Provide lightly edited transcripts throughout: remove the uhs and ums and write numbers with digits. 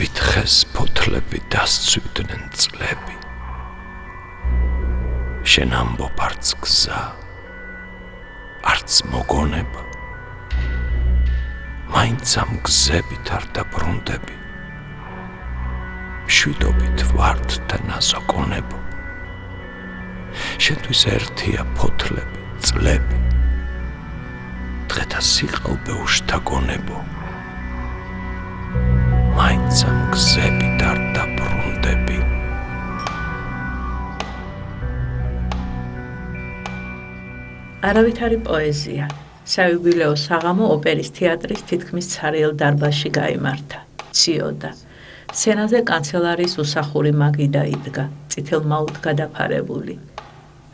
ვითხეს ფოთლები დასცვიდნენ წლები შენ ამბობ არც გზა არც მოგონება მაინც ამ გზებით არ დაბრუნდები მშვიდობით ვართ და ნაზოკონებო შენთვის ერთია ფოთლები წლები დღეთა სიყალბე უშთაგონებო მაინც ამ გზებით არ დაბრუნდები არავითარი პოეზია საიუბილეო საღამო ოპერის თეატრის თითქმის ცარიელ დარბაზში გაიმართა ციოდა სცენაზე კანცელარიის უსახური მაგიდა იდგა წითელმაუთ გადაფარებული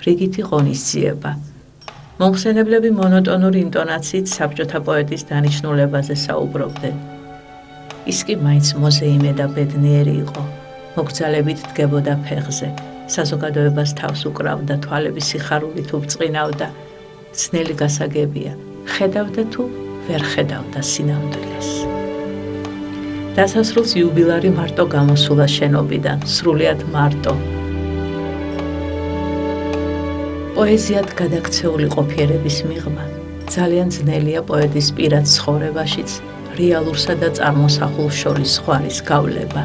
რიგითი ღონისძიება მომხსენებლები მონოტონური ინტონაციით საბჭოთა პოეტის დანიშნულებაზე საუბრობდნენ ის კი მაინც მოზეიმე და ბედნიერი იყო მოგძალებით დგებოდა ფეხზე საზოგადოებას თავს უკრავდა თვალების სიხარულით უბწყინავდა ძნელი გასაგებია ხედავდა თუ ვერ ხედავდა სინამდვილეს დასასრულს იუბილარი მარტო გამოსულა შენობიდან სრულიად მარტო პოეზიად გადაქცეული ყოფიერების მიღმა ძალიან ძნელია პოეტის პირად ცხოვრებაშიც რეალურსა და წარმოსახულ შორის ზღვარის გავლება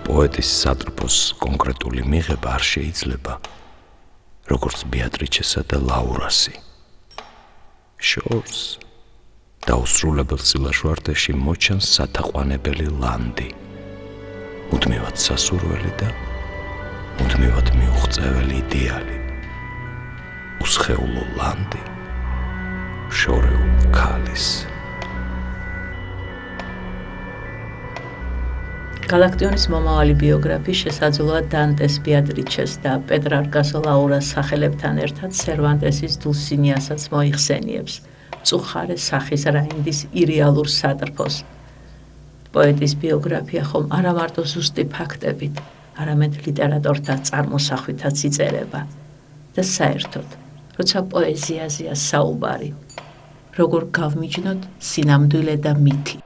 პოეტის სატრფოს კონკრეტული მიღება არ შეიძლება როგორც ბეატრიჩესა და ლაურასი შორს დაუსრულებელ სილაშვარდეში მოჩანს სათაყვანებელი ლანდი მუდმივად სასურველი და მუდმივად მიუღწეველი იდეალი უსხეულო ლანდი შორეულ ქალის გალაქტიონის მომავალი ბიოგრაფი შესაძლოა დანტეს ბეატრიჩეს და პეტრარკას ლაურას სახელებთან ერთად სერვანტესის დულსინიასაც მოიხსენიებს მწუხარე სახის რაინდის ირეალურ სატრფოს პოეტის ბიოგრაფია ხომ არა მარტო ზუსტი ფაქტებით არამედ ლიტერატორთა წარმოსახვითაც იწერება და საერთოდ როცა პოეზიაზეა საუბარი როგორ გავმიჯნოთ სინამდვილე და მითი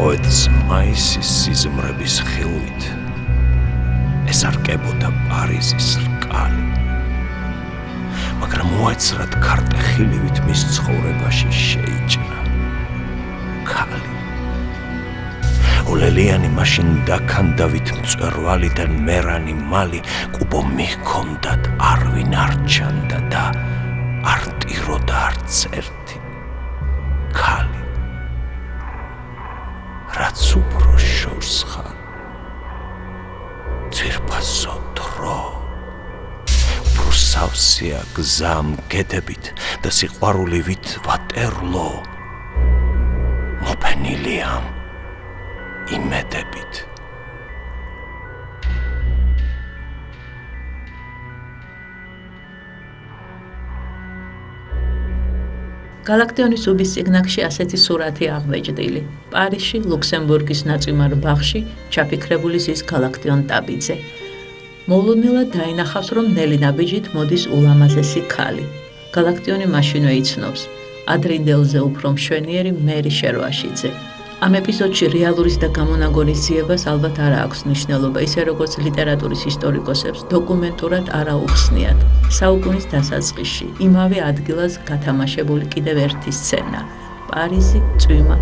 პოეტს მაისის სიზმრების ხილვით ესარკებოდა პარიზის რკალი მაგრამ უეცრად ქარტეხილივით მის ცხოვრებაში შეიჭრა ქალი ოლელიანი მაშინ დაქანდავით მწვერვალი და მერანი მალი კუბო მიჰქონდათ არვინ არ ჩანდა და არ ტიროდა არც ერთი ქალი რაც უფრო შორს ხან ძირფასო დრო უფრო სავსეა გზა მგედებით და სიყვარულივით ვატერლო მოფენილია იმედებით გალაქტიონის უბის წიგნაკში ასეთი სურათი აღმეჯდილი. პარიზში, ლუქსემბურგის ნაწვიმარ ბაღში ჩაფიქრებული ზის გალაქტიონ ტაბიძე. მოულოდნელად დაინახავს, რომ ნელი ნაბიჯით მოდის ულამაზესი ქალი. გალაქტიონი მაშინვე იცნობს. ადრინდელზე უფრო მშვენიერი მერი შერვაშიძე. ამ ეპიზოდში რეალურის და გამონაგონის ძიებას ალბათ არ აქვს მნიშვნელობა, ისე როგორც ლიტერატურის ისტორიკოსებს დოკუმენტურად არ აუხსნიათ. საუკუნის დასაწყისში იმავე ადგილას გათამაშებული კიდევ ერთი სცენა. პარიზი, წვიმა,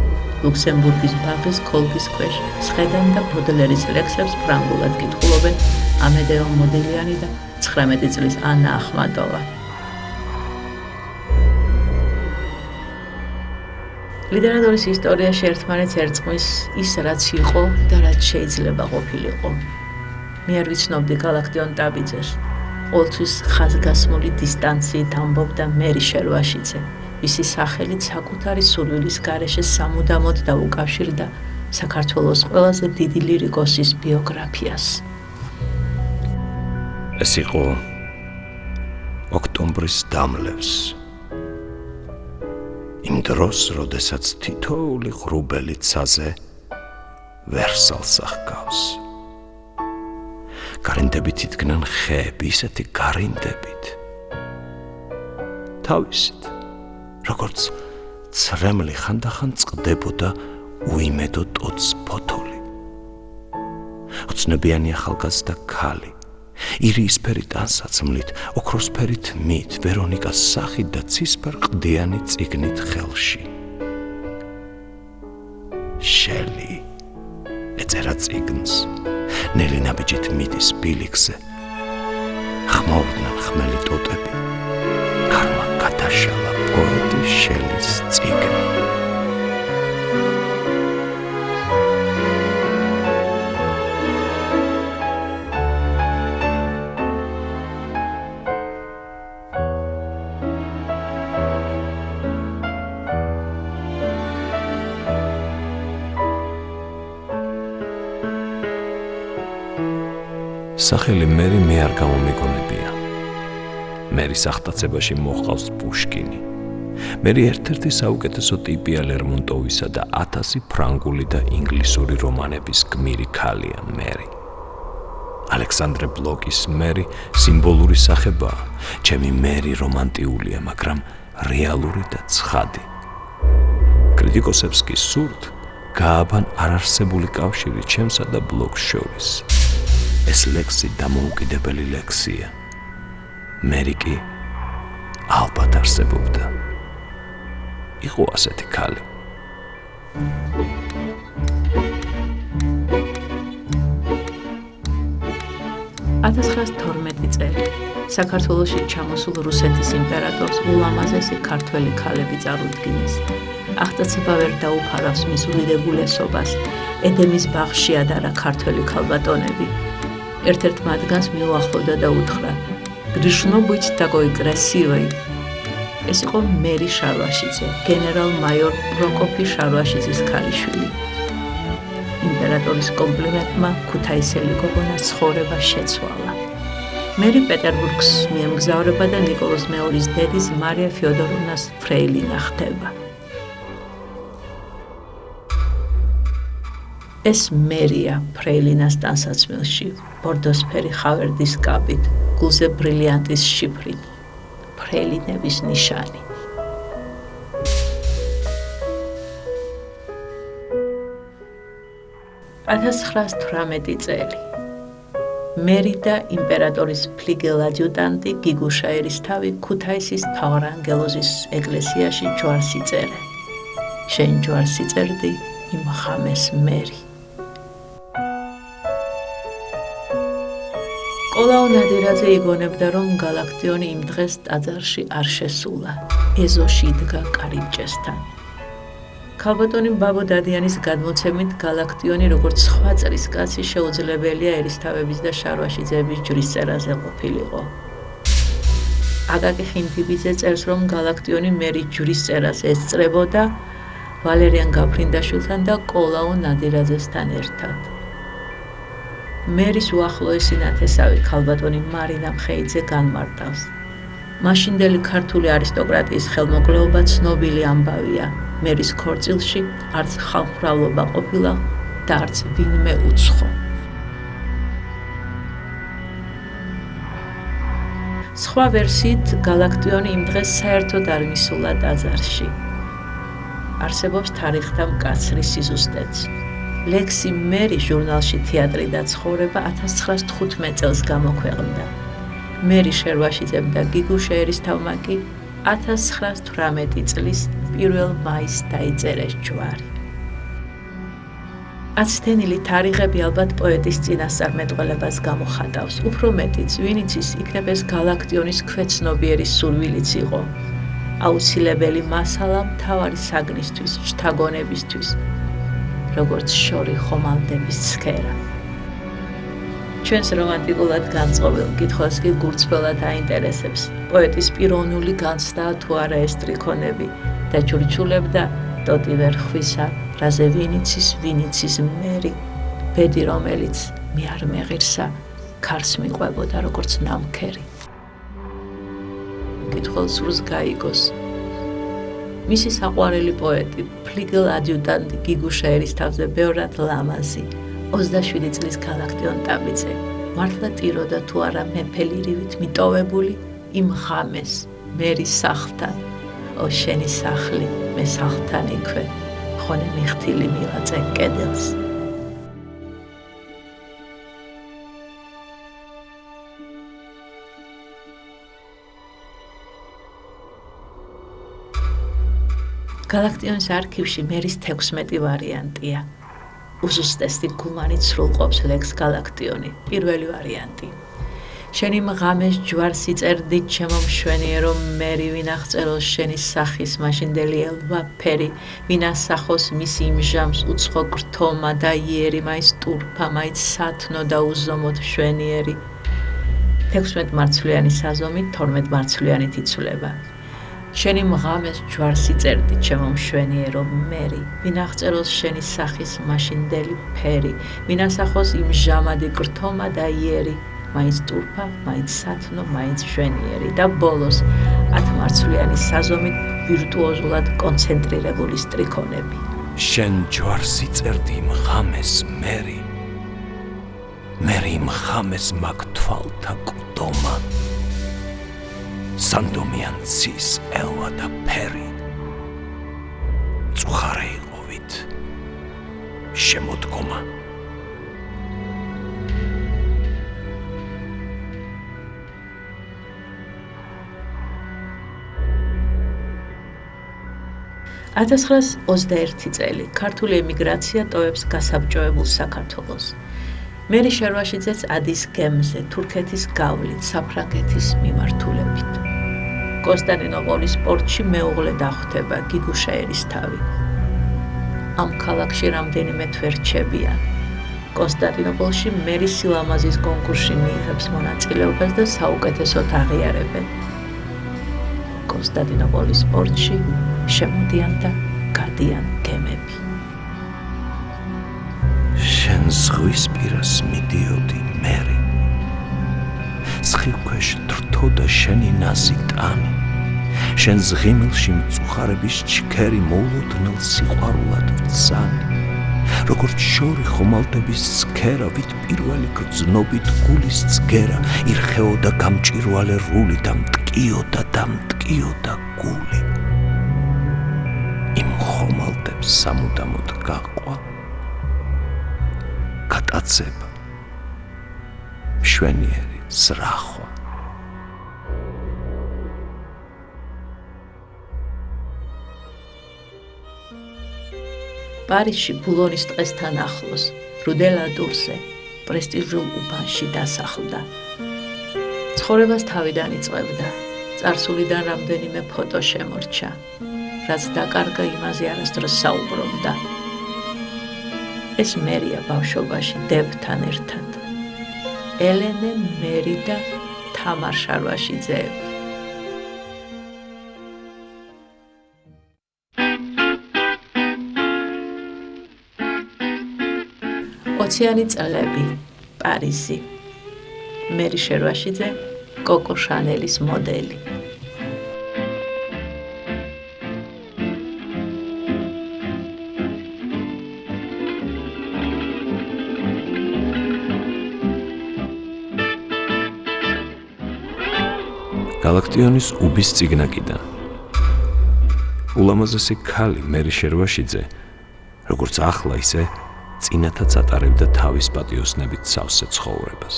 ლუქსემბურგის ბაღის ქოლგის ქვეშ, სხედან და ბოდლერის ლექსებს ფრანგულად კითხულობენ ამედეო მოდილიანი და 19 წლის ანა ახმატოვა. ლიტერატურის ისტორიაში ერთმანეთს ერწყმის ის, რაც იყო და რაც შეიძლება ყოფილიყო. მე არ ვიცნობდი გალაქტიონ ტაბიძეს. ყოველთვის ხაზგასმული დისტანციით ამბობდა მერი შერვაშიძე, ვისი სახელით საკუთარი სურვილის გარეშე სამუდამოდ დაუკავშირდა საქართველოს ყველაზე დიდი ლირიკოსის ბიოგრაფიას. ეს იყო ოქტომბრის დამლევს. იმ დროს, როდესაც თითოეული ღრუბელი ცაზე ვერსალს ახგავს. გარინდებით იდგნენ ხეები, ისეთი გარინდებით. თავისით, როგორც ცრემლი ხანდახან წყდებოდა უიმედო ტოტს ფოთოლი. ოცნებიანი ახალგაზრდა ქალი, ირიისფერი ტანსაცმლით, ოქროსფერი თმით, ვერონიკას სახით და ცისფერ ყდიანი წიგნით ხელში. შელი ეწერა წიგნს, ნელი ნაბიჯით მიდის ბილიქზე. ხმაურდნენ ხმელი ტოტები, ქარმა გადაშალა პოეტი შელის წიგნი. სახელი მერი მე არ გამომიგონებია. მერის ახტაცებაში მოჰყავს პუშკინი. მერი ერთ-ერთი საუკეთესო ტიპია ლერმონტოვისა და 1000 ფრანგული და ინგლისური რომანების გმირი ქალია მერი. ალექსანდრე ბლოკის მერი სიმბოლური სახებაა. ჩემი მერი რომანტიულია, მაგრამ რეალური და ცხადი. კრიტიკოსებს კი სურთ გააბან არარსებული კავშირი ჩემსა და ბლოკს შორის. ეს ლექსი დამოუკიდებელი ლექსია. მერი კი ალბათ არსებობდა. იყო ასეთი ქალი. წელი საქართველოში ჩამოსულ რუსეთის იმპერატორს ულამაზესი ქართველი ქალები წარუდგინეს. აღტაცება ვერ დაუფარავს მის უდიდებულესობას. ედემის ბაღში ადარა ქართველი ქალბატონები. ერთ-ერთ მათგანს მიუახლოვდა და უთხრა: "გრიშნობыть такой красивый". ეს იყო მერი შარვაშიძე, გენერალ-მაიორ პროკოფი შარვაშიძის ქალიშვილი. იმპერატორის კომპლიმენტმა ქუთაისელი გოგონა ცხოვრება შეცვალა. მერი პეტერბურგს მიემგზავრება და ნიკოლოზ მეორის დედის მარია ფიოდოროვნას ფრეილინა ხდება. ეს მერია ფრეილინას ტანსაცმელში, ბორდოსფერი ხავერდის კაპით, გულზე ბრილიანტის შიფრით, ფრეილინების ნიშანი. (1918 წელი. მერი და იმპერატორის ფლიგელ ადიუტანტი გიგუშა ერისთავი ქუთაისის მთავარანგელოზის ეკლესიაში ჯვარს იწერენ. შენ ჯვარს იწერდი იმ ხამეს მერი. კოლაუ ნადირაძე იგონებდა, რომ გალაქტიონი იმ დღეს ტაძარში არ შესულა. ეზოში იდგა კარიბჭესთან. ქალბატონი ბაბო დადიანის გადმოცემით გალაქტიონი როგორც სხვა წრისკაცი შეუძლებელია ერისთავების და შარვაშიძეების ჯვრის წერაზე ყოფილიყო. აკაკი ხინთიბიძე წერს, რომ გალაქტიონი მერი ჯვრის წერას ესწრებოდა ვალერიან გაფრინდაშვილთან და კოლაუ ნადირაძესთან ერთად. მერის უახლოესი ნათესავი ქალბატონი მარინა მხეიძე განმარტავს. მაშინდელი ქართული არისტოკრატიის ხელმოკლეობა ცნობილი ამბავია. მერის ქორწილში არც ხალხმრავლობა ყოფილა და არც ვინმე უცხო. სხვა ვერსიით გალაქტიონი იმ დღეს საერთოდ არ მისულა ტაძარში. არსებობს თარიღთა მკაცრი სიზუსტეც. ლექსი მერი ჟურნალში თეატრი და ცხოვრება 1915 წელს გამოქვეყნდა. მერი შერვაშიძემ და გიგუშა ერისთავმა კი 1918 წლის 1 მაისს დაიწერეს ჯვარი. აცდენილი თარიღები ალბათ პოეტის წინასწარმეტყველებას გამოხატავს. უფრო მეტიც, ვინ იცის, იქნებ ეს გალაქტიონის ქვეცნობიერი სურვილიც იყო. აუცილებელი მასალა მთავარი საგნისთვის, შთაგონებისთვის, როგორც შორი ხომალდების ცქერა. ჩვენს რომანტიკულად განწყობილ კითხვას კი გურწმელად აინტერესებს პოეტის პიროვნული განცდაა თუ არა ეს ტრიქონები და ჩურჩულებდა ტოტი ვერ ხვისა, რაზე ვინიცის მერი, ბედი რომელიც მე არ მეღირსა, ქარს მიყვებოდა როგორც ნამქერი. კითხველს სურს გაიგოს. მისი საყვარელი პოეტი, ფლიგელ ადიუტანტი გიგუშა ერისთავზე ბევრად ლამაზი, 27 წლის გალაქტიონ ტაბიძე, მართლა ტიროდა თუ არა მეფელირივით მიტოვებული იმ ღამეს, მერის სახლთან, შენი სახლი, მე სახლთან იქვე, ხონე მიხთილი მივაწე კედელს. გალაქტიონის არქივში მერის 16 ვარიანტია. უზუსტესი გულმანით სრულყოფს ლექს გალაქტიონი, პირველი ვარიანტი. შენი მღამეს ჯვარს იწერდით ჩემო მშვენიერო მერი, ვინ აღწეროს შენი სახის მაშინდელი ელვა ფერი, ვინ ასახოს მისი იმჟამს უცხო გრთომა და იერი, მაინც ტურფა, მაინც სათნო და უზომოდ მშვენიერი. 16 მარცვლიანი საზომით 12 მარცვლიანით იცვლება. შენი მღამეს ჯვარს იწერდი ჩემო მშვენიერო მერი, ვინ აღწეროს შენი სახის მაშინდელი ფერი, ვინ ასახოს იმ ჟამადი გრთომა და იერი, მაინც ტურფა, მაინც სათნო, მაინც მშვენიერი და ბოლოს 10 მარცვლიანი საზომით ვირტუოზულად კონცენტრირებული სტრიქონები. შენ ჯვარს იწერდი მღამეს მერი, მერი მღამეს მაგ თვალთა კუდომა, სანდომიან ცის ელვა და ფერი, წუხარე იყოვით შემოდგომა. – 1921 წელი ქართული ემიგრაცია ტოვებს გასაბჭოებულ საქართველოს. მერი შერვაშიძეც ადის გემზე, თურქეთის გავლით, საფრანგეთის მიმართულებით. კონსტანტინოპოლის პორტში მეუღლე დახვდება, გიგუშა ერისთავი. ამ ქალაქში რამდენიმე თვე რჩებიან. კონსტანტინოპოლში მერის სილამაზის კონკურსში მიიღებს მონაწილეობას და საუკეთესოდ აღიარებენ. კონსტანტინოპოლის პორტში შემოდიან და გადიან გემები. შენ ზღვის პირას მიდიოდი მერი, სხივქვეშ დრთოდა შენი ნაზი ტანი, შენ ზღიმილში მწუხარების ჩქერი მოულოდნელ სიყვარულად ვცანი, როგორც შორი ხომალდების ცქერა, ვით პირველი გრძნობით გულის ცგერა, ირხეოდა გამჭირვალე რული და მტკიოდა გული. იმ ხომალდებს სამუდამოდ გაყვა, გატაცება, მშვენიერი ზრახვა. პარიზში ბულონის ტყესთან ახლოს, რუდელადურზე, პრესტიჟულ უბანში დასახლდა. ცხოვრებას თავიდან იწყებდა, წარსულიდან რამდენიმე ფოტო შემორჩა, რაც დაკარგა იმაზე არასდროს საუბრობდა. ეს მერია ბავშვობაში დებთან ერთად. ელენე, მერი და თამარ შარვაშიძეები. ოციანი წლები, პარიზი. მერი შარვაშიძე, კოკო შანელის მოდელი. გალაქტიონის უბის წიგნაკიდან. ულამაზესი ქალი მერი შერვაშიძე, როგორც ახლა ისე წინათაც ატარებდა თავის პატიოსნებით სავსე ცხოვრებას.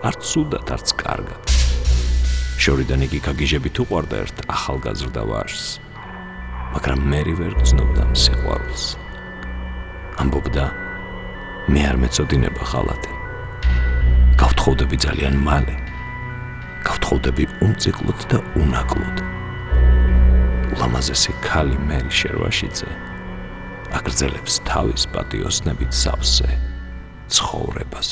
არც სუდად, არც კარგად. შორიდან იგი გაგიჟებით უყვარდა ერთ ახალგაზრდა ვაჟს, მაგრამ მერი ვერ გრძნობდა ამ სიყვარულს. ამბობდა, მე არ მეწოდინება ხალათი. გავთხოვდები ძალიან მალე. გავთხოვდები უმწიკლოდ და უნაკლოდ, ულამაზესი ქალი მერი შერვაშიძე აგრძელებს თავის პატიოსნებით სავსე ცხოვრებას.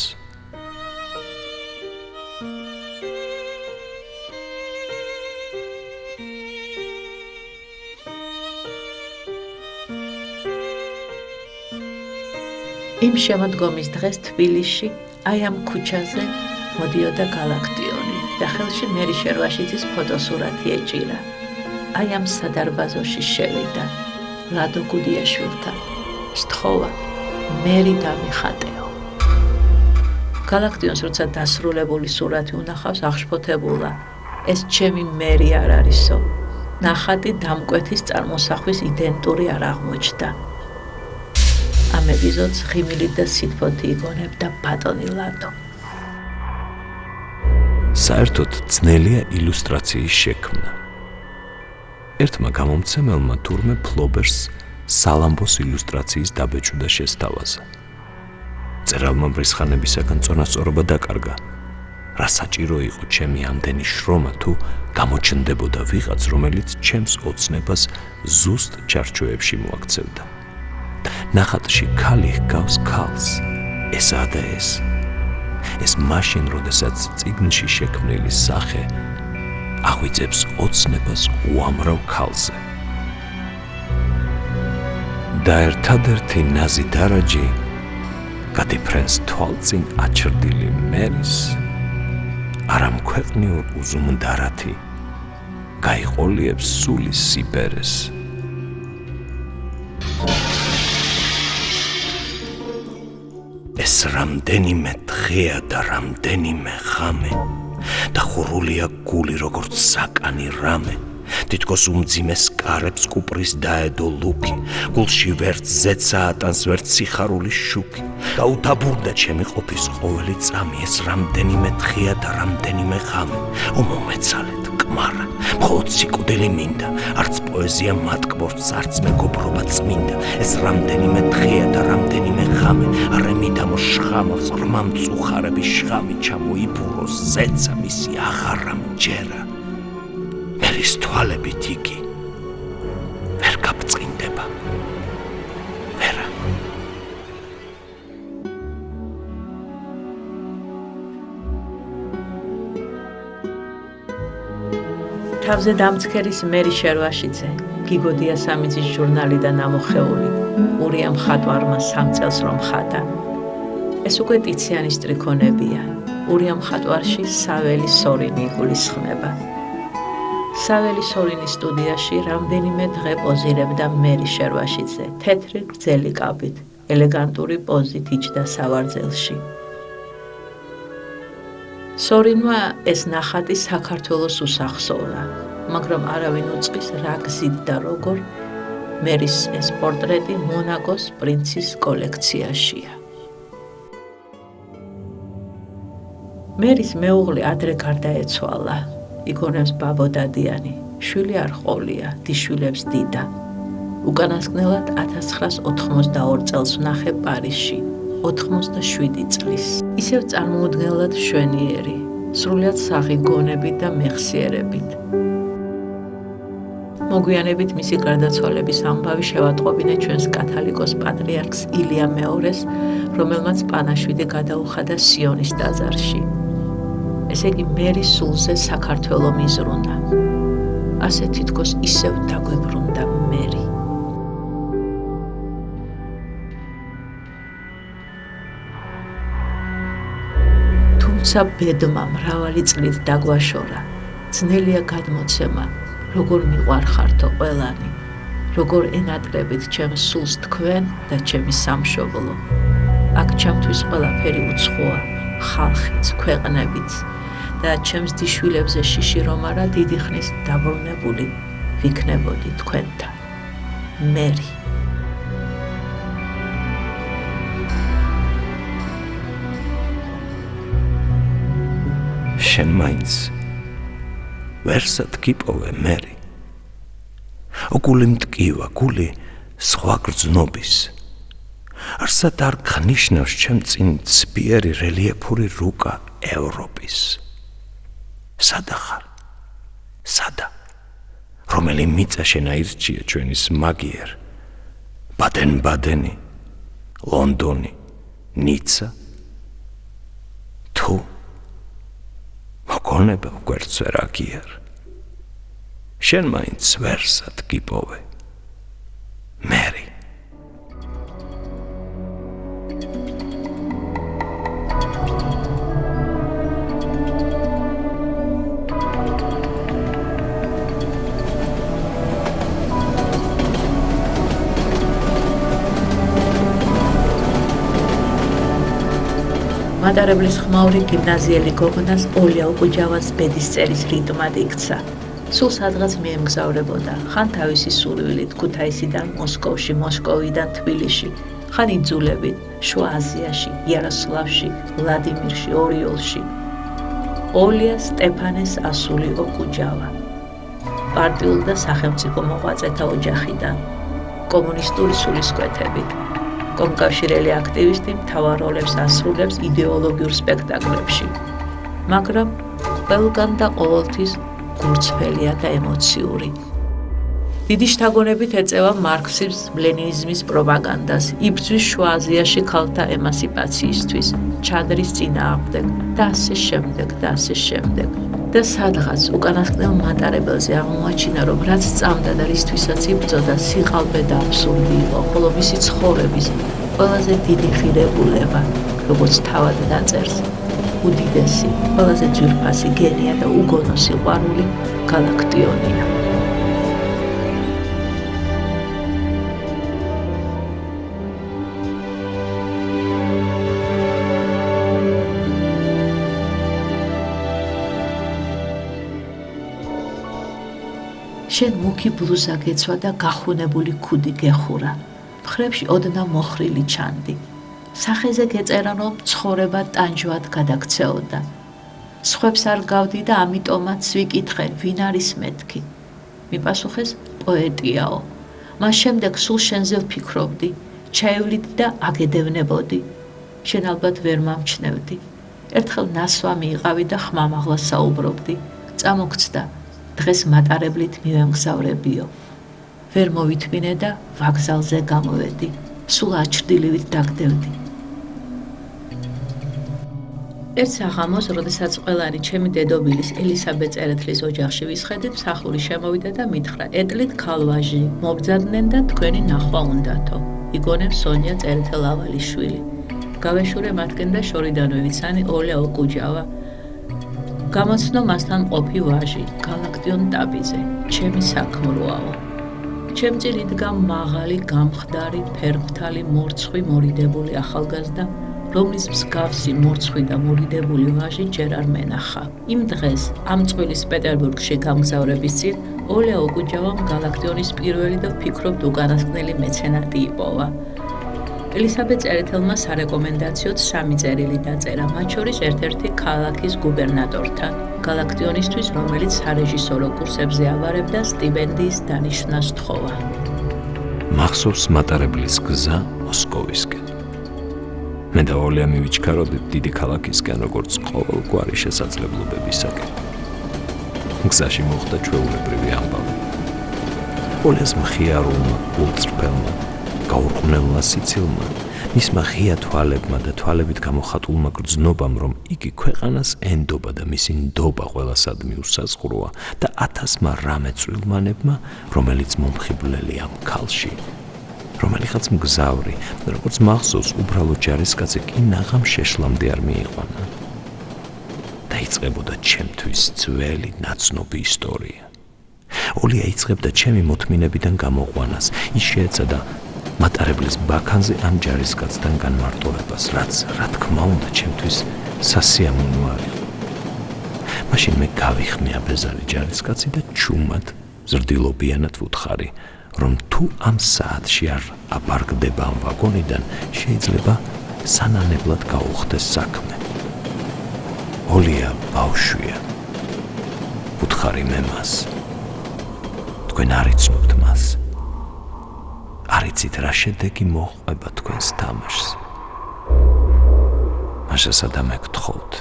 იმ შემოდგომის დღეს თბილისში აი ამ ქუჩაზე მოდიოდა გალაქტიონი და ხელში მერი შერვაშიძის ფოტოსურათი ეჭირა. აი ამ სადარბაზოში შევიდა ლადო გუდიაშვილთან. სთხოვა მერი დამიხატეო. გალაქტიონს როცა დასრულებული სურათი უნახავს აღშფოთებულა. ეს ჩემი მერი არ არისო. ნახატი დამკვეთის წარმოსახვის იდენტური არ აღმოჩნდა. ამ ეპიზოდს ღიმილით და სითბოთი იგონებდა ბატონი ლადო. საერთოდ ძნელია ილუსტრაციის შექმნა. ერთმა გამომცემელმა თურმე ფლობერს სალამბოს ილუსტრაციის დაბეჭვდა შესთავაზა. წერალმა ბრისხანებისაგან წონასწორობა დაკარგა. რა საჭირო იყო ჩემი ამდენი შრომა თუ გამოჩნდებოდა ვიღაც, რომელიც ჩემს ოცნებას ზუსტ ჩარჩოებში მოაქცევდა. ნახატში ქალი ჰგავს ქალს, ესაა და ეს. ეს მაშინ, როდესაც წიგნში შექმნილი სახე აღვიძებს ოცნებას უამრავ ქალზე. და ერთადერთი ნაზი დარაჯი გადიფრენს თვალწინ აჩრდილი მერის არამქვეყნიურ უზუმდარათი გაიყოლიებს სულის სიბერეს. ეს რამდენიმე დღეა და რამდენიმე ღამე და ხურულია გული როგორც საკანი რამე. თითქოს უმძიმე სკარებს კუპრის დაედო ლუქი, გულში ვერც ზეცა ატანს, ვერც სიხარულის შუქი. და უდაბურდა ჩემი ყოფის ყოველი წამი, ეს რამდენიმე დღეა და რამდენიმე ღამე. მომეცალეთ კმარა, მხოლოდ სიკვდილი მინდა, არც პოეზია მატკბორს, არც მეგობრობა წმინდა. ეს რამდენიმე დღეა და რამდენიმე ღამე, არემიდამო შხამავს, ღრმა მწუხარების შხამი ჩამოიბუროს, ზეცა მისი აღარა მჯერა. მერის თვალებით იგი ვერ გაბწყინდება. ვერა. თავზე დამცქერის მერი შერვაშიძე, გიგოდია სამიძის ჟურნალიდან ამოხეული, ურია მხატვარმა 3 წელს რომ ხატა. ეს უკვე ტიციანის ტრიქონებია. ურია მხატვარში საველი სორინი იგულისხმება. საველი სორინის სტუდიაში რამდენიმე დღე პოზირებდა მერი შერვაშიძე, თეთრი გრძელი კაბით, ელეგანტური პოზით იჯდა სავარძელში. სორინმა ეს ნახატი საქართველოს უსახსოვრა, მაგრამ არავინ უწყის რა გზით და როგორ მერის ეს პორტრეტი მონაკოს პრინცის კოლექციაშია. მერის მეუღლე ადრე გარდაეცვალა. იგონებს ბაბო დადიანი, შვილი არ ყოლია, დიშვილებს დიდა. უკანასკნელად 1982 წელს ვნახე პარიზში, 87 წლის. ისევ წარმოუდგენლად მშვენიერი, სრულიად სახი გონებით და მეხსიერებით. მოგვიანებით მისი გარდაცვალების ამბავი შევატყობინე ჩვენს კათალიკოს პატრიარქს ილია მეორეს, რომელმაც პანაშვიდი გადაუხადა სიონის ტაძარში. ესე იგი მერის სულზე საქართველო მიზრუნა. ასე თითქოს ისევ დაგვიბრუნდა მერი. თუმცა ბედმა მრავალი წლით დაგვაშორა. ძნელია გადმოცემა, როგორ მიყვარხართო ყველანი, როგორ ენატრებით ჩემს სულს თქვენ და ჩემი სამშობლო. აქ ჩემთვის ყველაფერი უცხოა, ხალხიც, ქვეყნებიც. და ჩემს დიშვილებზე შიში რომ არა დიდი ხნის დაბრუნებული ვიქნებოდი თქვენთან. მერი. შენ მაინც ვერსად გიპოვე მერი. გული მტკივა, გული სხვა გრძნობის. არსად არ გხნიშნავს ჩემ წინ ცბიერი რელიეფური რუკა ევროპის. სადა ხარ? სადა? რომელი მიწა შენაირჩია ჩვენი სმაგიერ, ბადენ-ბადენი, ლონდონი, ნიცა, თუ მოგონება გვერდს ვერ აგიარ, შენ მაინც ვერსად გიპოვე, მერი. მატარებლის ხმაური გიმნაზიელი გოგონას ოლია უკუჯავას ბედისწერის რიტმად იქცა. სულ სადღაც მიემგზავრებოდა, ხან თავისი სურვილით ქუთაისიდან მოსკოვში, მოსკოვიდან თბილისში, ხან იძულებით შუა აზიაში, იაროსლავში, ვლადიმირში, ორიოლში. ოლია სტეფანეს ასული ოკუჯავა. პარტიულ და სახელმწიფო მოღვაწეთა ოჯახიდან, კომუნისტური სულისკვეთებით. კომკავშირელი აქტივისტი მთავარ როლებს ასრულებს იდეოლოგიურ სპექტაკლებში, მაგრამ ყველგან და ყოველთვის გულწრფელია და ემოციური. დიდი შთაგონებით ეწევა მარქსიზმის, ლენინიზმის პროპაგანდას, იბრძვის შუა აზიაში ქალთა ემანციპაციისთვის, ჩადრის წინააღმდეგ და ასე შემდეგ და ასე შემდეგ. და სადღაც უკანასკნელ მატარებელზე აღმოაჩინა, რომ რაც სწამდა და რისთვისაც იბრძოდა, სიყალბე და აბსურდი იყო, ხოლო მისი ცხოვრების ყველაზე დიდი ღირებულება, როგორც თავად დაწერს, უდიდესი, ყველაზე ძვირფასი გენია და უგონო სიყვარული გალაქტიონია. შენ მუქი ბლუზა გეცვა და გახუნებული ქუდი გეხურა. მხრებში ოდნავ მოხრილი ჩანდი. სახეზე გეწერა, რომ ცხოვრება ტანჯვად გადაქცეოდა. სხვებს არ გავდი და ამიტომაც ვიკითხე, ვინ არის მეთქი. მიპასუხეს, პოეტიაო. მას შემდეგ სულ შენზე ვფიქრობდი, ჩაივლით და აგედევნებოდი. შენ ალბათ ვერ მომჩნევდი. ერთხელ ნასვა მიიღავი და ხმამაღლა საუბრობდი. წამოგცდა. დღეს მატარებლით მივემგზავრებიო. ვერ მოვითმინე და ვაგზალზე გამოვედი. სულ აჩრდილივით დაგდევდი. ერთ საღამოს, როდესაც ყველანი ჩემი დედობილის ელისაბედ წერეთლის ოჯახში ვისხედით, მსახური შემოვიდა და მითხრა, ეტლით ქალვაჟი, მობრძადნენ და თქვენი ნახვა უნდათო. იგონებს სონია წერეთელ-ავალიშვილი. გავეშურე მათგან და შორიდანვე ვიცანი ოლია ოკუჯავა. გამოცნო მასთან ყოფი ვაჟი, გალაქტიონ ტაბიძე, ჩემი საქმროაო. ჩემწინ იდგა მაღალი, გამხდარი, ფერმფთალი, მორცხვი, მორიდებული ახალგაზრდა, რომლის მსგავსი მორცხვი და მორიდებული ვაჟი ჯერ არ მენახა. იმ დღეს, ამ წვილის პეტერბურგში გამგზავრების წინ, ოლია ოკუჯავამ გალაქტიონის პირველი და ვფიქრობთ უკანასკნელი მეცენატი იპოვა. ელისაბედ წერეთელმა სარეკომენდაციოდ 3 წერილი დაწერა, მათ შორის ერთ-ერთი ქალაქის გუბერნატორთან, გალაქტიონისთვის, რომელიც სარეჟისორო კურსებზე აბარებდა სტიპენდიის დანიშვნას თხოვა. მახსოვს მატარებლის გზა მოსკოვისკენ. მე და ოლია მივიჩქაროდით დიდი ქალაქისკენ, როგორც ყოველგვარი შესაძლებლობებისაკენ. გზაში მოხდა ჩვეულებრივი ამბავი. ოლიას მხიარულმა, გულწრფელმა, გაურყვნელმა სიცილმა, მისმა ღია თვალებმა და თვალებით გამოხატულმა გრძნობამ, რომ იგი ქვეყანას ენდობა და მისი ნდობა ყველასადმი უსაზღვროა და 1000-მა რამე წვილმანებმა, რომელიც მომხიბვლელი ამ ქალში, რომელიღაც მგზავრი, როგორც მახსოვს, უბრალო ჯარისკაცი კი ნაღამ შეშლამდე არ მიიყვანა. დაიწყებოდა ჩემთვის ძველი ნაცნობი ისტორია. ოლია იწყებდა ჩემი მოთმინებიდან გამოყვანას, ის შეეცადა მატარებლის ბაქანზე ამ ჯარისკაცთან განმარტოვებას, რაც, რა თქმა უნდა, ჩემთვის სასიამოვნო არ იყო. მაშინ მე გავიხმე აბეზარი ჯარისკაცი და ჩუმად, ზრდილობიანად ვუთხარი, რომ თუ ამ საათში არ აბარგდება ამ ვაგონიდან, შეიძლება სანანებლად გაუხდეს საქმე. ოლია ბავშვია. ვუთხარი მე მას. თქვენ არ იცნობთ მას. არ იცით რა შედეგი მოჰყვება თქვენს თამაშს. მაშასა და მე გთხოვთ.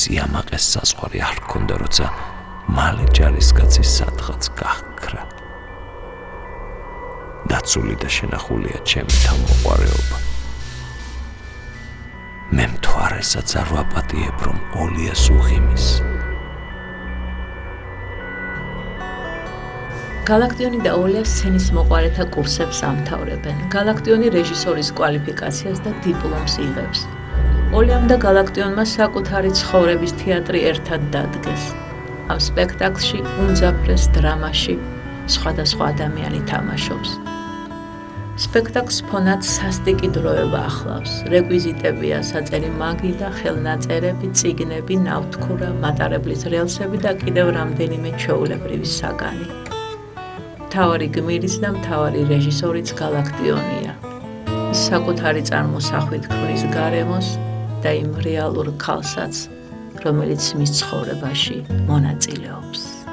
სიამაყეს საზღვარი არ ჰქონდა, როცა მალე ჯარისკაცის სადღაც გაჰქრა. დაცული და შენახულია ჩემი თავმოყვარეობა. მე მთვარესაც არ ვაპატიებ, რომ ოლიას უღიმის. გალაქტიონი და ოლია სცენის მოყვარეთა კურსებს ამთავრებენ. გალაქტიონი რეჟისორის კვალიფიკაციას და დიპლომს იღებს. ოლიამ და გალაქტიონმა საკუთარი ცხოვრების თეატრი ერთად დადგეს. ამ სპექტაკლში უმძაფრეს დრამაში სხვადასხვა ადამიანი თამაშობს. სპექტაკლს ფონად სასტიკი დროება ახლავს. რეკვიზიტებია საწერი მაგი და ხელნაწერები, წიგნები, ნავთქურა, მატარებლის რელსები და კიდევ რამდენიმე ჩვეულებრივი საგანი. მთავარი გმირის და მთავარი რეჟისორიც გალაქტიონია. ის საკუთარი წარმოსახვით ქმნის გარემოს და იმ რეალურ ქალსაც, რომელიც მის ცხოვრებაში მონაწილეობს.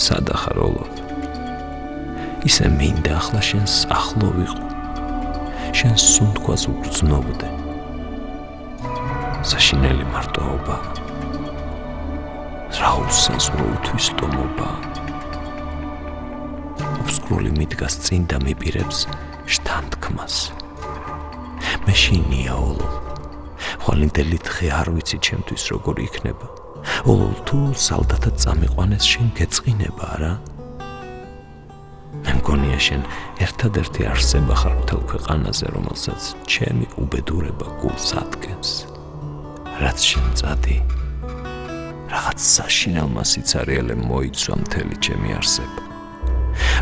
სადახარ ოლო, ისე მინდა ახლა შენს ახლო ვიყო, შენს სუნთქვას უგრძნობდე. საშინელი მარტოობა, რაუსაზრო უთვისტომობა. ობსკურული მიდგას წინ და მიპირებს შთანთქმას. მე შინია ოლო, ხვალინდელი თხე არ ვიცი ჩემთვის როგორ იქნება. ოლო, თუ სალდათად წამიყვანეს შენ გეწყინება რა? მე მგონია შენ ერთადერთი არსება ხარ მთელ ქვეყანაზე, რომელსაც ჩემი უბედურება გულს ადგენს. რაც შენ წადი, რაღაც საშინელმა სიცარიელემ მოიცვა მთელი ჩემი არსება.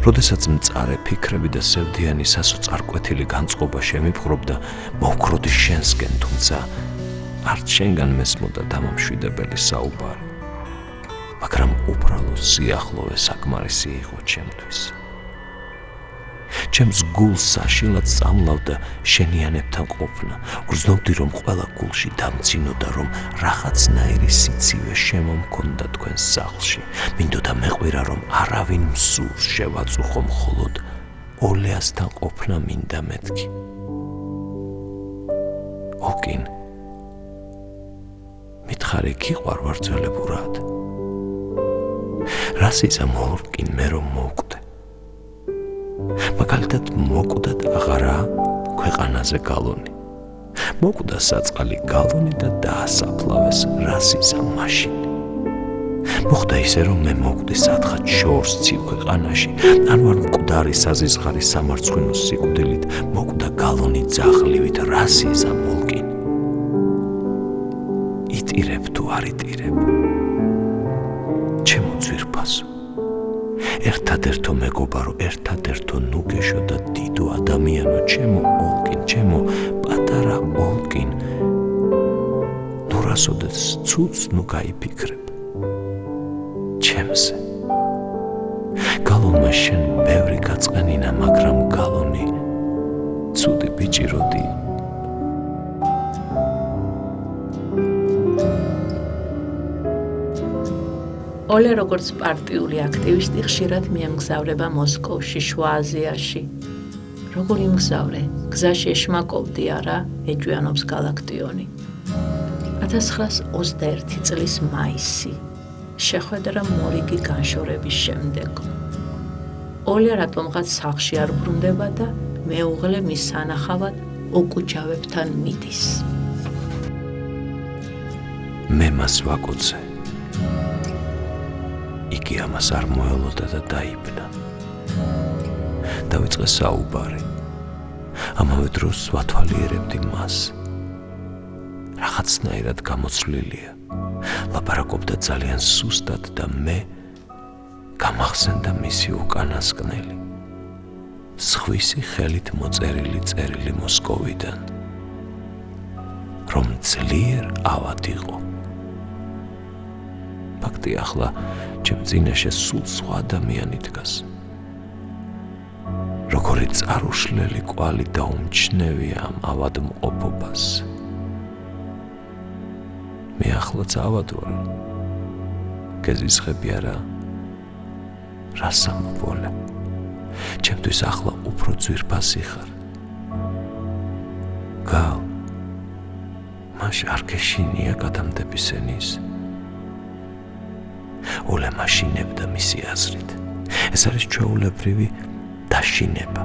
როდესაც მწარე ფიქრები და სევდიანი სასოწარკვეთილი განწყობა შემიფხრობდა, მოვქროდი შენსკენ, თუმცა არც შენგან მესმოდა დამამშვიდებელი საუბარი, მაგრამ უბრალო სიახლოვე საკმარისი იყო ჩემთვის. ჩემს გულს საშინლად სწამლავდა შენიანებთან ყოფნა. გრძნობდი, რომ ყველა გულში დამძინოდა, რომ რაღაცნაირი სიცივე შემომქონდა თქვენს სახლში. მინდოდა მეყვირა, რომ არავინ მსურს შევაწუხო, მხოლოდ ოლეასთან ყოფნა მინდა მეთქი. ოკინ, მითხარი გიყვარ ვარძელებურად. რას ისა მოვკინ მე რომ მოვკვდე? მაგალითად მოკვდათ აღარა ქვეყანაზე გალონი. მოკვდა საწყალი გალონი და დაასაფლავეს რას ისა მაშინ. მოხდა ისე, რომ მე მოკვდი სათხად შორს ცივ ქვეყანაში, ან ვარ მკვდარი საზიზღარი სამარცხვინოს სიკვდილით, მოკვდა გალონი ძაღლივით, რას ისა მოვკინ. იტირებ თუ არ იტირებ, ჩემო ძვირფასო, ერთადერთო მეგობარო, ერთადერთო ნუგეშო და დიდო ადამიანო, ჩემო ოლკინ, ჩემო პატარა ოლკინ, ნუ რასოდეც ცუც ნუ გაიფიქრებ ჩემზე. გალონმა შენ ბევრი გაწყენინა, მაგრამ გალონი ცუდი ბიჭი როდი. ოლე როგორც პარტიული აქტივისტი ხშირად მიემგზავრება მოსკოვში, შუა აზიაში. როგორ იმგზავრე? გზაში ეშმაკობდი არა? ეჭვიანობს გალაქტიონი. 1921 წლის მაისი. შეხვედრა მორიგი განშორების შემდეგ. ოლე რატომღაც სახლში არ ბრუნდება და მეუღლე მის სანახავად ოკუჯავებთან მიდის. მე მას ვაკოცე. იგი ამას არ მოელოდა და დაიბნა. დავიწყე საუბარი. ამავე დროს ვათვალიერებდი მას. რაღაცნაირად გამოცვლილია. ლაპარაკობდა ძალიან სუსტად და მე გამახსენდა მისი უკანასკნელი. სხვისი ხელით მოწერილი წერილი მოსკოვიდან, რომ ძლიერ ავად იყო. ფაქტი ახლა ჩემ წინაშე სულ სხვა ადამიანი დგას. როგორი წარუშლელი კვალი დაუმჩნევია ამ ავადმყოფობას. მე ახლაც ავად ვარ. გეზისხები არა? რას ამბოლე? ჩემთვის ახლა უფრო ძვირფასი ხარ. გალ, მაშ არ გეშინია გადამდების ენის. ოლე მაშინებდა მისი აზრით. ეს არის ჩვეულებრივი დაშინება.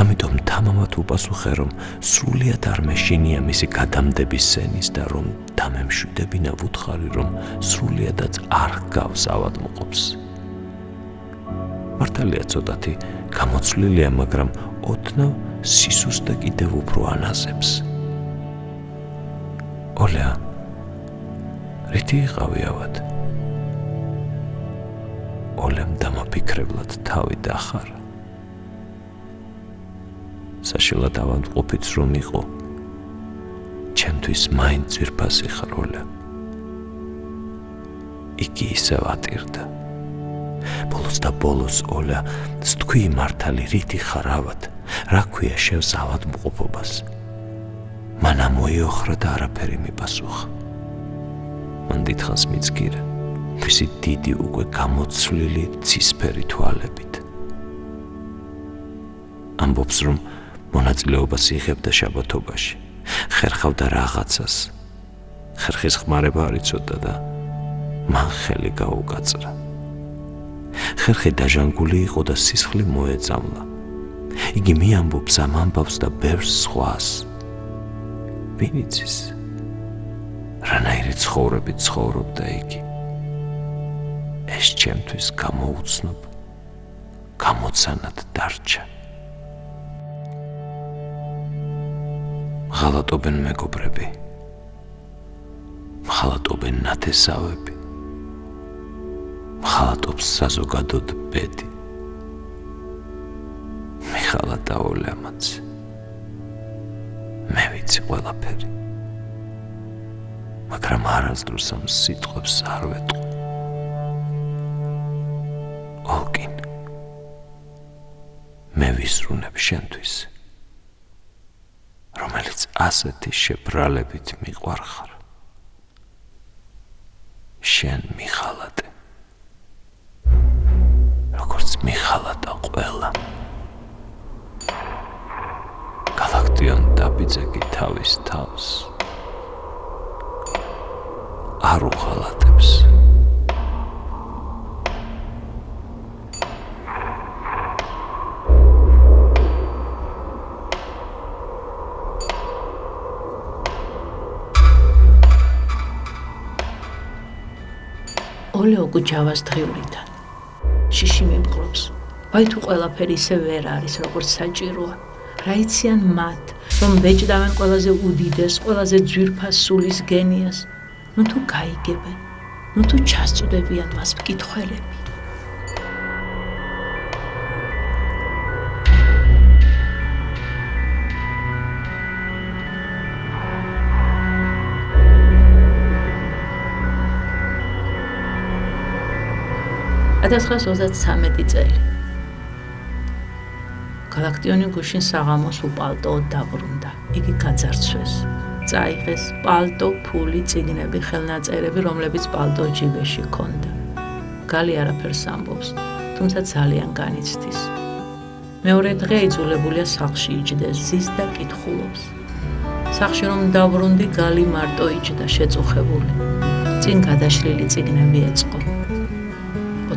ამიტომ თამამად უპასუხე, რომ სრულიად არ მეშინია მისი გადამდების სენის და რომ დამემშვიდებინა ვუთხარი, რომ სრულიადაც არ გავს ავადმყოფს. მართალია ცოტათი გამოცვლილია, მაგრამ ოდნავ სისუსტე კიდევ უფრო ანაზებს. ოლეა, რითი იყავი ავად? ოლემ დამაფიქრებლად თავი დახარა. საშილად ავადმყოფიც რომ იყო, ჩემთვის მაინც ძვირფასი ხარ, ოლე. იგი ისევ ატირდა. ბოლოს და ბოლოს, ოლე, სთქვი მართალი რითი ხარ ავად, რა ქვია შევს ავადმყოფობას. მან ამოიოხრა და არაფერი მიპასუხა. მან დიდხანს მიცგირა, მისი დიდი უკვე გამოცვლილი ცისფერი თვალებით. ამბობს, რომ მონაწილეობას იღებდა შაბათობაში, ხერხავდა რაღაცას. ხერხის ხმარება არ იცოდა და მან ხელი გაუკაწრა. ხერხი დაჟანგული იყო და სისხლი მოეწამლა. იგი მიამბობს ამ ამბავს და ბევრ სხვას. ვინ იცის, რანაირი ცხოვრებით ცხოვრობდა იგი. ეს ჩემთვის გამოუცნობ, გამოცანად დარჩა. ღალატობენ მეგობრები, ღალატობენ ნათესავები, ღალატობს საზოგადოდ ბედი. მიხალატა ოლემაც, მე ვიცი ყველაფერი, მაგრამ არასდროს ამ სიტყვებს არ ვეტყვი. ოლკინ, მე ვისრუნებ შენთვის, რომელიც ასეთი შებრალებით მიყვარხარ. შენ მიხალატე, როგორც მიხალატა ყველა. გალაქტიონ დაბიძე კი თავის თავს არ უღალატებს. ოლე უგუჯავას დღიურიდან. შიში მიმყრობს. ვაი თუ ყველაფერი ისე ვერ არის, როგორც საჭიროა. რა იციან მათ, რომ ბეჭდავენ ყველაზე უდიდეს, ყველაზე ძვირფას სულის გენიას. ნუ თუ გაიგებენ, ნუ თუ ჩასწვდებიან მას მკითხველები. ათასცხრაას 33 წელი. გალაქტიონი გუშინ საღამოს უპალტოოდ დაბრუნდა. იგი გაძარცვეს. წაიღეს პალტო, ფული, წიგნები, ხელნაწერები, რომლებიც პალტო ჯიბეში ჰქონდა. გალი არაფერს ამბობს, თუმცა ძალიან განიცდის. მეორე დღე იძულებულია სახლში იჯდეს, ზის და კითხულობს. სახლში რომ დაბრუნდი, გალი მარტო იჯდა შეწუხებული. წინ გადაშლილი წიგნები ეწყო.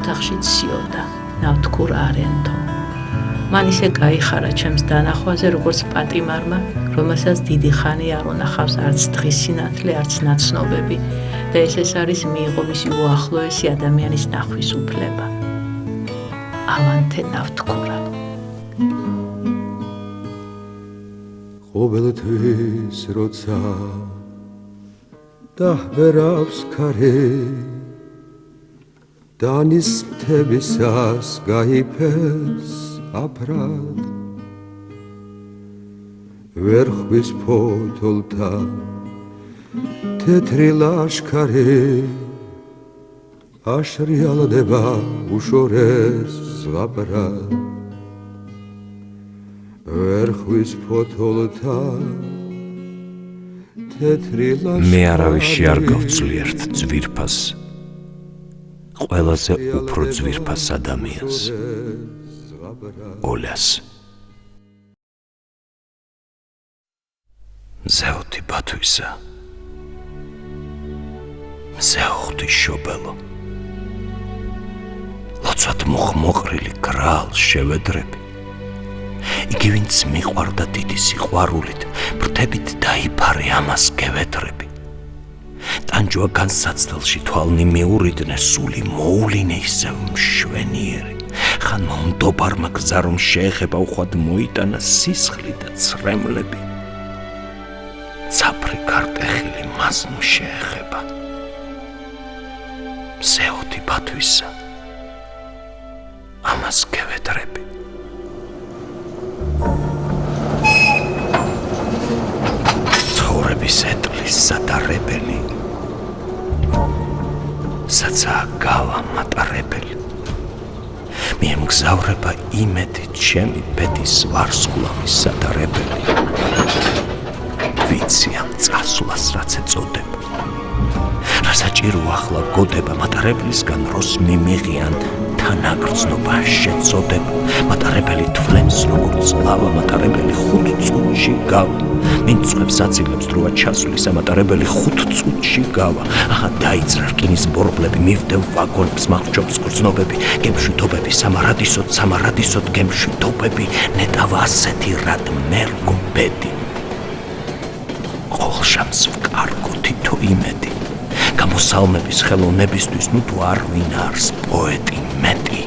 ოთახში ციოდა, ნავთქურ არენთო. მან ისე გაიხარა ჩემს დანახვაზე, როგორც პატიმარმა, რომელსაც დიდი ხანი არ უნახავს არც დღის სინათლე, არც ნაცნობები და ეს არის მიიღო მისი უახლოესი ადამიანის ნახვის უფლება. ავანთე ნავთქურა. ყოველთვის როცა დაჰბერავს ქარი დანის მთებისას გაიფეს აფრად ვერ ხვის ფოთოლთა თეთრი ლაშქარი აშრიალდება უშორეს ზღაპრად ვერ ხვის ფოთოლთა თეთრი ლაშქარი მე არავის არ გავცლიერთ ძვირფას ყველაზე უფრო ძვირფას ადამიანს ოლას მზეოთი ბათვისა მზეოხთი შობელო ლოცვად მოყრილი გრალს შევედრები იგი ვინც მიყვარდა დიდი სიყვარულით ბრთებით დაიფარე ამას გევედრები ტანჯვა განსაცდელში თვალნი მეურიდნე სული მოულინე ისევ მშვენიერი ხანმა უნდობარმა გზა რომ შეეხება უხვად მოიტანა სისხლი და ცრემლები ცაფრი კარტეხილი მას ნუ შეეხება მზეოთი ბათვისა ამას გევედრები ცხოვრების ეტლის სადარებელი საცაა გავა მატარებელი მიემგზავრება იმედი ჩემი ბედის ვარსკვლავის სადარებელი ვიცი ამ წასვლას რაც ეწოდება რა საჭირო ახლა გოდება მატარებლისგან როს მიმიღიან თანაგრძნობა შეწოდება მატარებელი თვლემს როგორც ლავა მატარებელი 5 წუთში გავა მიწვევს აცილებს დროა ჩასვლის ამატარებელი 5 წუთში გავა ახლა დაიძრა რკინის ბორბლები მივდევ ვაგონებს მახრჩობს გრძნობები გემშვიდობები სამარადისოდ გემშვიდობები ნეტავა ასეთი რად მერგო ბედი ყოლშამს ვკარგო თითო იმედი გამოსალმების ხელოვნებისთვის ნუ თუ არ ვინ არის პოეტი მეტი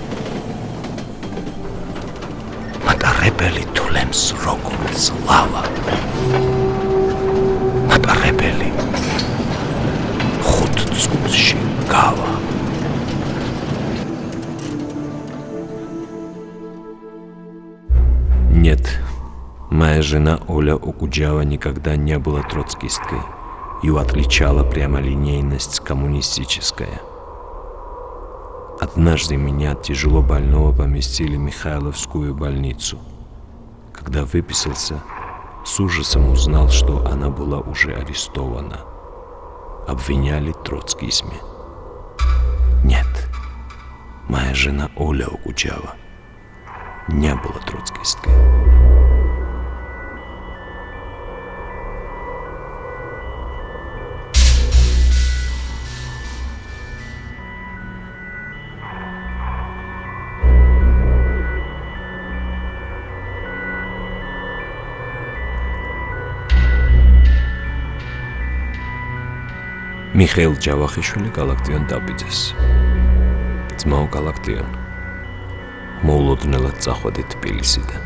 მატარებელი თვლემს როგორც ლავა მატარებელი 5 წუთში გავა Нет, моя жена Оля Окуджава никогда не была троцкисткой. Ее отличала прямолинейность коммунистическая. Однажды меня, тяжело больного, поместили в Михайловскую больницу. Когда выписался, с ужасом узнал, что она была уже арестована. Обвиняли в троцкизме. Нет, моя жена Оля Окуджава не была троцкисткой. მიხეილ ჯავახიშვილი გალაქტიონ დაბიძეს. ძმაო გალაქტიონ, მოულოდნელად წახვედით თბილისიდან.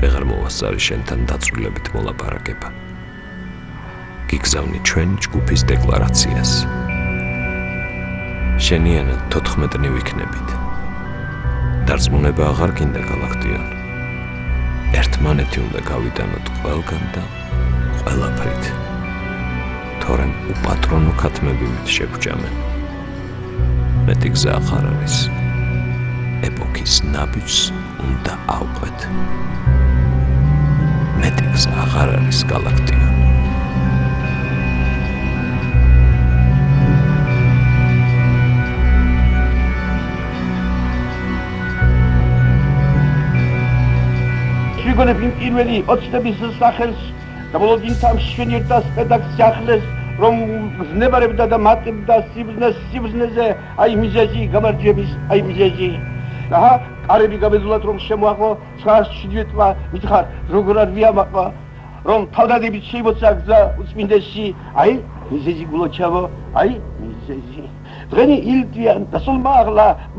ვეღარ მოვასწარი შენთან დაწვრილებით მოლაპარაკება. გიგზავნი ჩვენი ჯგუფის დეკლარაციას. შენიანად 14-ნი ვიქნებით. დარწმუნება აღარ გინდა გალაქტიონ. ერთმანეთი უნდა გავიტანოთ ყველგან და ყველაფრით. თორემ უპატრონო ქათმებივით შეგვჭამენ. მეტი გზა აღარ არის. ეპოქის ნაბიჯს უნდა ავყვეთ. მეტი გზა აღარ არის გალაქტიონ. შეგონებ იმ პირველი ოცნების სახელს და მოლოდინთა მშვენიერ და სპედაკს ახლეს რომ ზნებარებდა და მატებდა სიბზნეზე აი მიზეზი გამარჯვების აი მიზეზი აჰა კარები გამეძლოთ რომ შემოაყო 9-7-მა მითხარ როგორ არ ვიამაყვა რომ თავდადებით შეიბოცა გზა უწმინდესში აი მიზეზი გულოჩავო აი მიზეზი დღენი ილდიან და სულ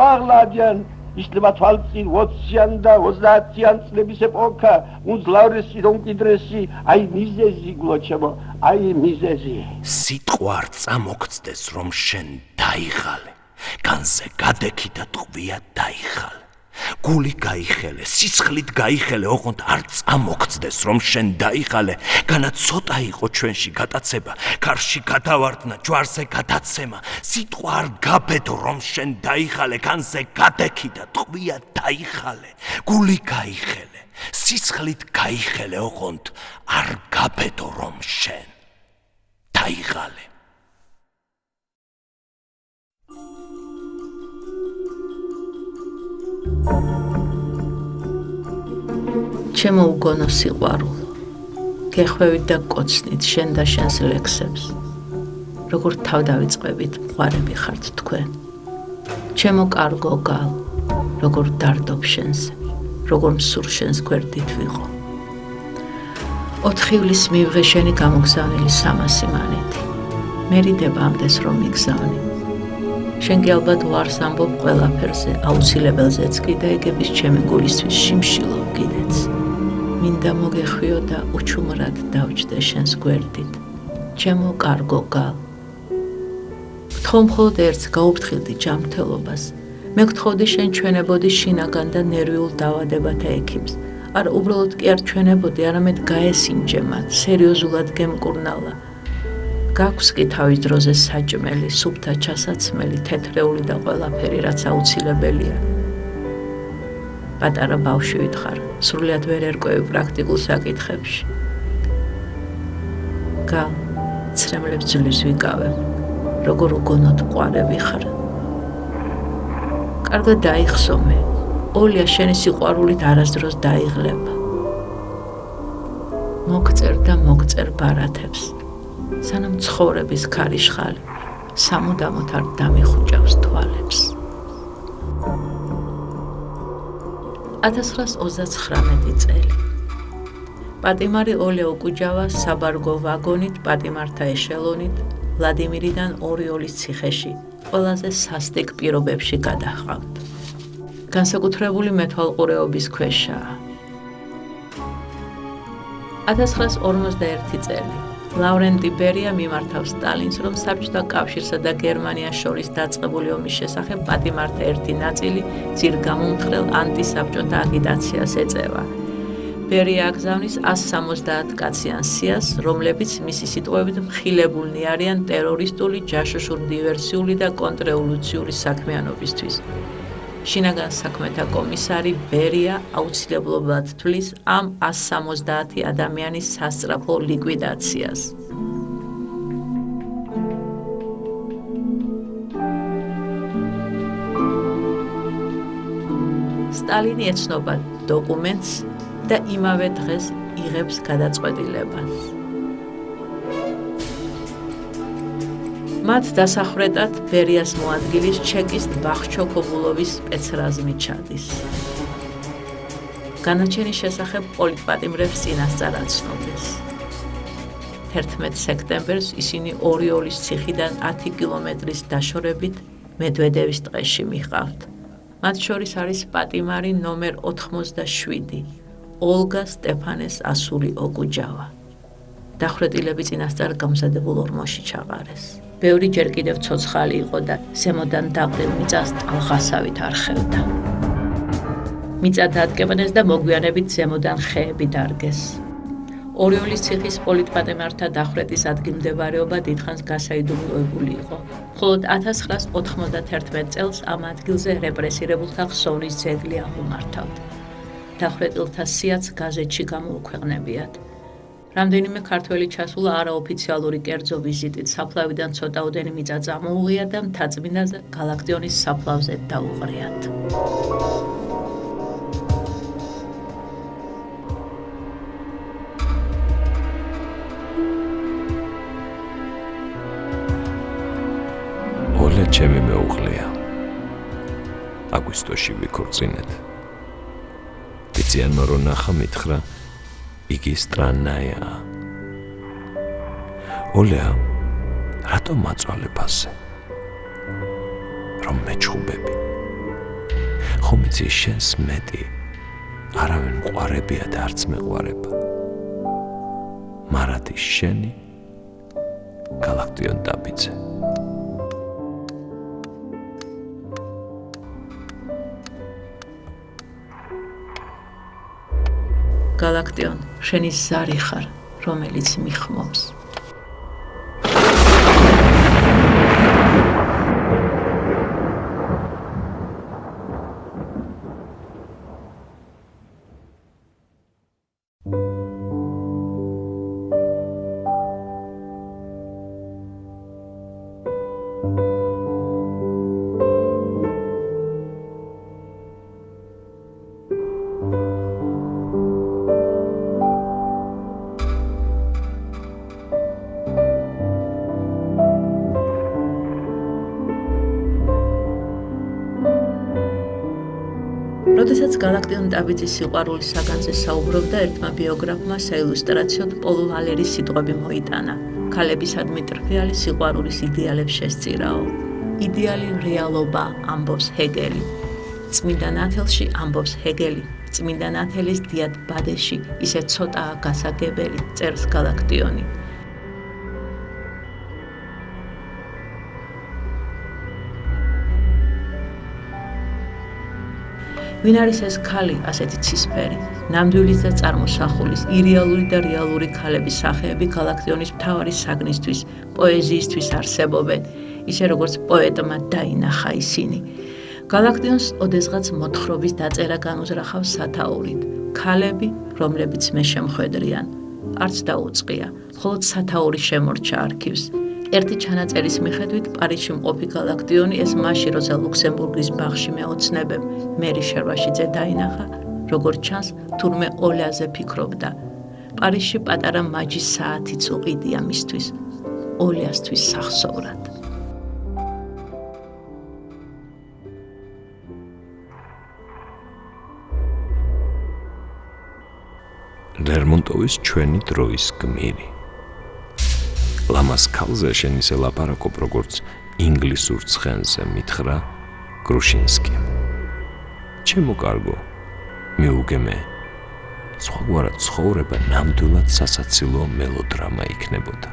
მაღლადიან ისლება თვალწინ 20-იან და 30-იან წლების ეპოქა უძლავრესი და უმკვიდრესი აი მიზეზი გულოჩავო აი მიზეზი სიტყვა არ წამოგცდეს რომ შენ დაიღალე განზე გადექი და ტყვია დაიხალე გული გაიხელე, სისხლით გაიხელე, ოღონდ არ წამოგწდეს, რომ შენ დაიხალე. განა ცოტა იყო ჩვენში გატაცება, ქარში გადავარდნა, ჯვარზე გადაცემა. სიტყვა არ გაბედო, რომ შენ დაიხალე, განზე გადექი და ტყვია დაიხალე. გული გაიხელე, სისხლით გაიხელე, ოღონდ არ გაბედო, რომ შენ დაიხალე. ჩემო უგონო სიყვარულო, გეხვევით და კოცნით შენ და შენს ლექსებს, როგორ თავდავიწყებით მყარები ხართ თქვენ. ჩემო კარგო გალ, როგორ დარდობ შენზე, როგორ მსურ შენს გვერდით ვიყო. 4 ივლის მივიღე შენი გამოგზავნილი 300 მანეთი. მე რიდებამდეს რომ მიგზავნი. შენ კი ალბათ ვარს ამბობ ყველაფერზე, აუცილებელზეც კი და ეგების ჩემი გულისთვის შიმშილო კიდეც. მინდა მოგეხვიო და უჩუმრად დავჯდე შენს გვერდით. ჩემო კარგო გალ. გთხოვ მხოლოდ ერთს, გაუფრთხილდი ჯანმრთელობას. მე გთხოვდი შენ ჩვენებოდი შინაგან და ნერვიულ დაავადებათა ექიმს. არა, უბრალოდ კი არ ჩვენებოდი, არამედ გაესინჯე მათ, სერიოზულად გემკურნალა. გაქვს კი თავის დროზე საჭმელი, სუფთა ჩასაცმელი, თეთრეული და ყველაფერი, რაც აუცილებელია. პატარა ბავშვი ვითხარ, სრულიად ვერ ერკვევი პრაქტიკულ საკითხებში. გალ, ცრემლებს ძვლის ვიკავებ, როგორ უგონოდ მყარები ხარ. კარგად დაიხსომე, ოლია შენი სიყვარულით არასდროს დაიღლება. მოგწერ და მოგწერ ბარათებს, სანამ ცხოვრების ქარიშხალი სამუდამოდ არ დამიხუჭავს თვალებს. 1929 წელი. პატიმარი ოლე ოკუჯავა საბარგო ვაგონით პატიმართა ეშელონით ვლადიმირიდან ორიოლის ციხეში ყველაზე სასტიკ პირობებში გადაჰყავთ. განსაკუთრებული მეთვალყურეობის ქვეშაა. 1941 წელი. ლავრენტი ბერია მიმართავს სტალინს, რომ საბჭოთა კავშირსა და გერმანიას შორის დაწყებული ომის შესახებ პატიმართა ერთი ნაწილი ძირგამომთხრელ ანტისაბჭოთა აგიტაციას ეწევა. ბერია აგზავნის 170 კაციან სიას, რომლებიც მისი სიტყვებით მხილებულნი არიან ტერორისტული, ჯაშუშურ-დივერსიული და კონტრრევოლუციური საქმიანობისთვის. შინაგან საქმეთა კომისარი ბერია აუცილებლად თვლის ამ 170 ადამიანის სასწრაფო ლიკვიდაციას. სტალინი ეცნობა დოკუმენტს და იმავე დღეს იღებს გადაწყვეტილებას. მათ დასახრეტად ბერიას მოადგილის ჩეკის ბახჩოკობულოვის სპეცრაზმი ჩადის. განაჩენის შესახებ პოლიტპატიმრებს წინასწარ აცნობეს. 11 სექტემბერს ისინი ორიოლის ციხიდან 10 კილომეტრის დაშორებით მედვედევის ტყეში მიჰყავთ. მათ შორის არის პატიმარი ნომერ 87, ოლგა სტეფანეს ასული ოკუჯავა. დახვრეტილები წინასწარ გამზადებულ ორმოში ჩაყარეს. ბევრი ჯერ კიდევ ცოცხალი იყო და ზემოდან დაყრილ მიწას ტალღასავით არხევდა. მიწა დადგებნეს და მოგვიანებით ზემოდან ხეები დარგეს. ორიოლის ციხის პოლიტპატიმართა დახვრეტის ადგილმდებარეობა დიდხანს გასაიდუმლოებული იყო. მხოლოდ 1991 წელს ამ ადგილზე რეპრესირებულთა ხსოვნის ძეგლი აღმართავთ. დახვრეტილთა სიაც გაზეთში გამოუქვეყნებიათ. რამდენიმე ქართველი ჩასულა არაოფიციალური კერძო ვიზიტით, საფლავიდან ცოტაოდენი მიწა წამოუღია და მთაწმინდაზე გალაქტიონის საფლავზე დაუღრიათ. ოლე ჩემი მეუღლეა. აგვისტოში ვიქორწინეთ. ბიძიანმა რო ნახა მითხრა იგი სტრანაია. ოლეა, რატომ მაწვალე ფასე? რომ მეჩხუბები. ხომ იცი შენს მეტი არავენ მყარებია და არც მეყვარება. მარადი შენი გალაქტიონ დაბიძე. გალაქტიონ, შენი ზარი ხარ, რომელიც მიხმობს. როდესაც გალაქტიონ ტაბიძის სიყვარულის საგანზე საუბრობდა, ერთმა ბიოგრაფმა საილუსტრაციოდ პოლ ვალერის სიტყვები მოიტანა. ქალებისადმი ტრფიალი სიყვარულის იდეალებს შესწირაო. იდეალი რეალობა, ამბობს ჰეგელი. წმინდა ნათელში ამბობს ჰეგელი. წმინდა ნათელის დიად ბადეში ისე ცოტაა გასაგებელი, წერს გალაქტიონი. ვინ არის ეს ქალი, ასეთი ცისფერი, ნამდვილის და წარმოსახულის, ირეალური და რეალური ქალების სახეები გალაქტიონის მთავარი საგნისთვის, პოეზიისთვის არსებობენ, ისე როგორც პოეტმა დაინახა ისინი. გალაქტიონს ოდესღაც მოთხრობის დაწერა განუზრახავს სათაურით. ქალები, რომლებიც მე შემხედრიან, არც დაუწყია, მხოლოდ სათაური შემორჩა არქივს. ერთი ჩანაწერის მიხედვით პარიზში მყოფი გალაქტიონი ეს მაშინ, როცა ლუქსემბურგის ბაღში მეოცნებემ მერი შერვაშიძე დაინახა, როგორც ჩანს, თურმე ოლიაზე ფიქრობდა. პარიზში პატარა მაჯის საათიც უყიდია მისთვის, ოლიასთვის სახსოვრად. ლერმონტოვის ჩვენი დროის გმირი. ლამას ქალზე შენ ისე ლაპარაკობ, როგორც ინგლისურ ცხენზე, მითხრა გრუშინსკიმ. ჩემო კარგო, მიუგემე, სხვაგვარად ცხოვრება ნამდვილად სასაცილო მელოდრამა იქნებოდა.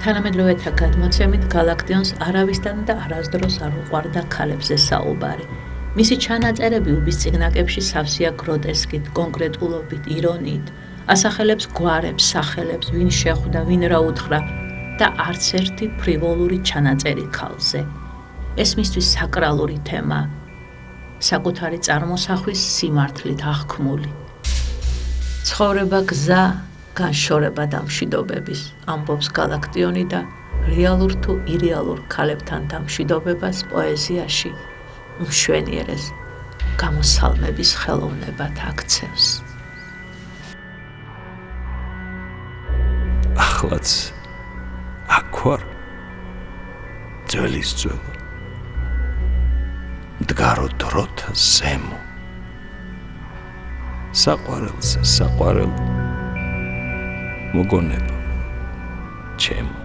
თანამედროვეთა გადმოცემით გალაქტიონს არავისთან და არასდროს არ უყვარდა ქალებზე საუბარი. მისი ჩანაწერები უბისწიგნაკებში სავსეა გროტესკით, კონკრეტულობით, ირონიით. ასახელებს გვარებს, სახელებს, ვინ შეხვდა, ვინ რა უთხრა და არც ერთი ფრივოლური ჩანაწერი ქალზე. ეს მისთვის საკრალური თემა, საკუთარი წარმოსახვის სიმართლით აღქმული. ცხოვრება გზა, განშორება დამშვიდობების, ამბობს გალაქტიონი და რეალურ თუ ირეალურ ქალებთან დამშვიდობებას პოეზიაში მშვენიერეს გამოსალმების ხელოვნებად აქცევს. ახლაც აქ ვარ, ძველის ძველო, მდგარო დროთა ზემო, საყვარელზე საყვარელ, მოგონება, ჩემო.